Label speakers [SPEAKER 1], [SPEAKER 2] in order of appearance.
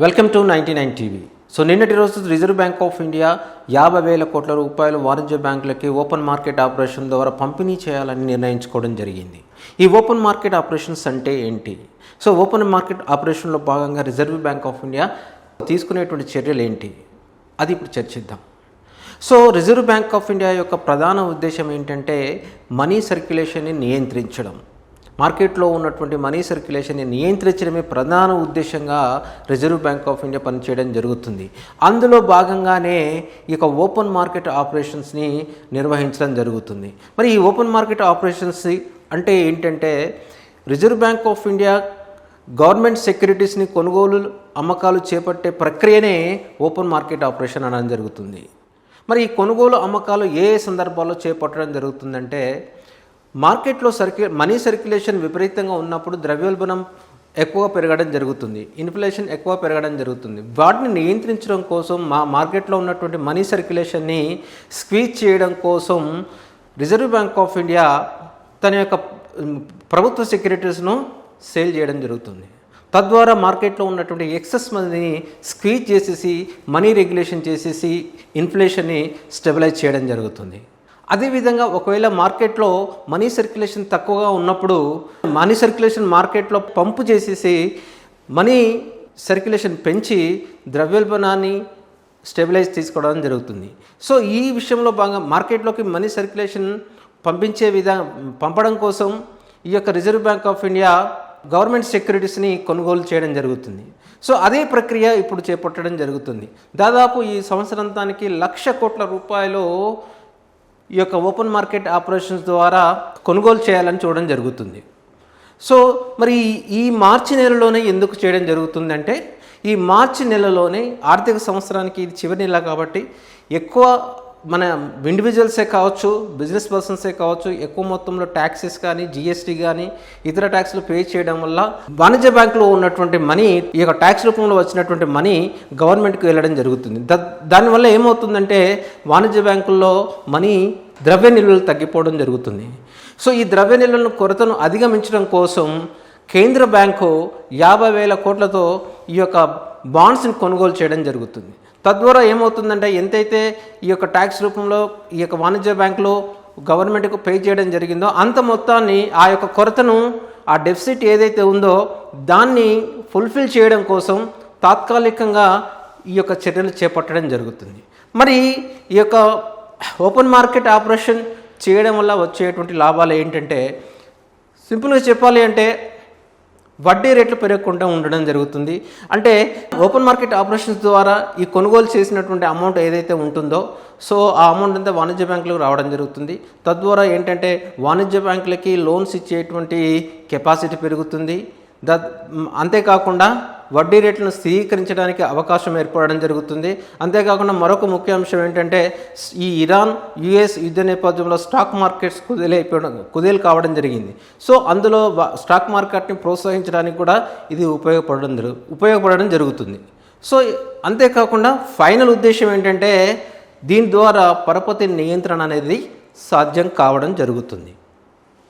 [SPEAKER 1] Welcome to 99 TV. So నిన్నటి రోజు reserve Bank of India 50,000 కోట్ల రూపాయలు వాణిజ్య బ్యాంకులకి ఓపెన్ మార్కెట్ ఆపరేషన్ ద్వారా పంపిణీ చేయాలని నిర్ణయించుకోవడం జరిగింది. ఈ ఓపెన్ మార్కెట్ ఆపరేషన్స్ అంటే ఏంటి? సో ఓపెన్ మార్కెట్ ఆపరేషన్లో భాగంగా రిజర్వ్ బ్యాంక్ ఆఫ్ ఇండియా తీసుకునేటువంటి చర్యలు ఏంటి అది ఇప్పుడు చర్చిద్దాం. So reserve Bank of India యొక్క ప్రధాన ఉద్దేశం ఏంటంటే మనీ సర్క్యులేషన్ని నియంత్రించడం. మార్కెట్లో ఉన్నటువంటి మనీ సర్క్యులేషన్ని నియంత్రించడమే ప్రధాన ఉద్దేశంగా రిజర్వ్ బ్యాంక్ ఆఫ్ ఇండియా పనిచేయడం జరుగుతుంది. అందులో భాగంగానే ఈ ఓపెన్ మార్కెట్ ఆపరేషన్స్ని నిర్వహించడం జరుగుతుంది. మరి ఈ ఓపెన్ మార్కెట్ ఆపరేషన్స్ అంటే ఏంటంటే Reserve Bank of India government సెక్యూరిటీస్ని కొనుగోలు అమ్మకాలు చేపట్టే ప్రక్రియనే ఓపెన్ మార్కెట్ ఆపరేషన్ అనడం జరుగుతుంది. మరి ఈ కొనుగోలు అమ్మకాలు ఏ సందర్భాల్లో చేపట్టడం జరుగుతుందంటే మార్కెట్లో మనీ సర్క్యులేషన్ విపరీతంగా ఉన్నప్పుడు ద్రవ్యోల్బణం ఎక్కువ పెరగడం జరుగుతుంది, ఇన్ఫ్లేషన్ ఎక్కువ పెరగడం జరుగుతుంది. వాటిని నియంత్రించడం కోసం మార్కెట్లో ఉన్నటువంటి మనీ సర్క్యులేషన్ని స్క్వీజ్ చేయడం కోసం రిజర్వ్ బ్యాంక్ ఆఫ్ ఇండియా తన యొక్క ప్రభుత్వ సెక్యూరిటీస్ను సేల్ చేయడం జరుగుతుంది. తద్వారా మార్కెట్లో ఉన్నటువంటి ఎక్సెస్ మనీని స్క్వీజ్ చేసేసి మనీ రెగ్యులేషన్ చేసేసి ఇన్ఫ్లేషన్ని స్టెబిలైజ్ చేయడం జరుగుతుంది. అదేవిధంగా ఒకవేళ మార్కెట్లో మనీ సర్క్యులేషన్ తక్కువగా ఉన్నప్పుడు మనీ సర్క్యులేషన్ మార్కెట్లో పంపు చేసేసి మనీ సర్క్యులేషన్ పెంచి ద్రవ్యోల్బణాన్ని స్టెబిలైజ్ తీసుకోవడం జరుగుతుంది. సో ఈ విషయంలో భాగంగా మార్కెట్లోకి మనీ సర్క్యులేషన్ పంపడం కోసం ఈ యొక్క Reserve Bank of India government సెక్యూరిటీస్ని కొనుగోలు చేయడం జరుగుతుంది. సో అదే ప్రక్రియ ఇప్పుడు చేపట్టడం జరుగుతుంది. దాదాపు ఈ సంవత్సరాంతానికి 1,00,000 కోట్ల రూపాయలు ఈ యొక్క ఓపెన్ మార్కెట్ ఆపరేషన్స్ ద్వారా కొనుగోలు చేయాలని చూడడం జరుగుతుంది. సో మరి ఈ మార్చి నెలలోనే ఎందుకు చేయడం జరుగుతుందంటే ఈ మార్చి నెలలోనే ఆర్థిక సంవత్సరానికి ఇది చివరి నెల కాబట్టి ఎక్కువ మన ఇండివిజువల్సే కావచ్చు, బిజినెస్ పర్సన్సే కావచ్చు, ఎక్కువ మొత్తంలో ట్యాక్సెస్ కానీ జిఎస్టీ కానీ ఇతర ట్యాక్స్లు పే చేయడం వల్ల వాణిజ్య బ్యాంకులో ఉన్నటువంటి మనీ ఈ యొక్క ట్యాక్స్ రూపంలో వచ్చినటువంటి మనీ గవర్నమెంట్కి వెళ్ళడం జరుగుతుంది. దానివల్ల ఏమవుతుందంటే వాణిజ్య బ్యాంకుల్లో మనీ ద్రవ్య నిల్వలు తగ్గిపోవడం జరుగుతుంది. సో ఈ ద్రవ్య నిల్వల కొరతను అధిగమించడం కోసం కేంద్ర బ్యాంకు 50,000 కోట్లతో ఈ యొక్క బాండ్స్ని కొనుగోలు చేయడం జరుగుతుంది. తద్వారా ఏమవుతుందంటే ఎంతైతే ఈ యొక్క ట్యాక్స్ రూపంలో ఈ యొక్క వాణిజ్య బ్యాంకులో గవర్నమెంట్కు పే చేయడం జరిగిందో అంత మొత్తాన్ని ఆ యొక్క కొరతను ఆ డెఫిసిట్ ఏదైతే ఉందో దాన్ని ఫుల్ఫిల్ చేయడం కోసం తాత్కాలికంగా ఈ యొక్క చర్యలు చేపట్టడం జరుగుతుంది. మరి ఈ యొక్క ఓపెన్ మార్కెట్ ఆపరేషన్ చేయడం వల్ల వచ్చేటువంటి లాభాలు ఏంటంటే సింపుల్గా చెప్పాలి అంటే వడ్డీ రేట్లు పెరగకుండా ఉండడం జరుగుతుంది. అంటే ఓపెన్ మార్కెట్ ఆపరేషన్స్ ద్వారా ఈ కొనుగోలు చేసినటువంటి అమౌంట్ ఏదైతే ఉంటుందో సో ఆ అమౌంట్ అంతా వాణిజ్య బ్యాంకులకు రావడం జరుగుతుంది. తద్వారా ఏంటంటే వాణిజ్య బ్యాంకులకి లోన్స్ ఇచ్చేటువంటి కెపాసిటీ పెరుగుతుంది. అంతేకాకుండా వడ్డీ రేట్లను స్థిరీకరించడానికి అవకాశం ఏర్పడడం జరుగుతుంది. అంతేకాకుండా మరొక ముఖ్య అంశం ఏంటంటే ఈ ఇరాన్ యుఎస్ యుద్ధ నేపథ్యంలో స్టాక్ మార్కెట్స్ కుదేలు కావడం జరిగింది. సో అందులో స్టాక్ మార్కెట్ని ప్రోత్సహించడానికి కూడా ఇది ఉపయోగపడడం జరుగుతుంది. సో అంతేకాకుండా ఫైనల్ ఉద్దేశం ఏంటంటే దీని ద్వారా పరపతి నియంత్రణ అనేది సాధ్యం కావడం జరుగుతుంది.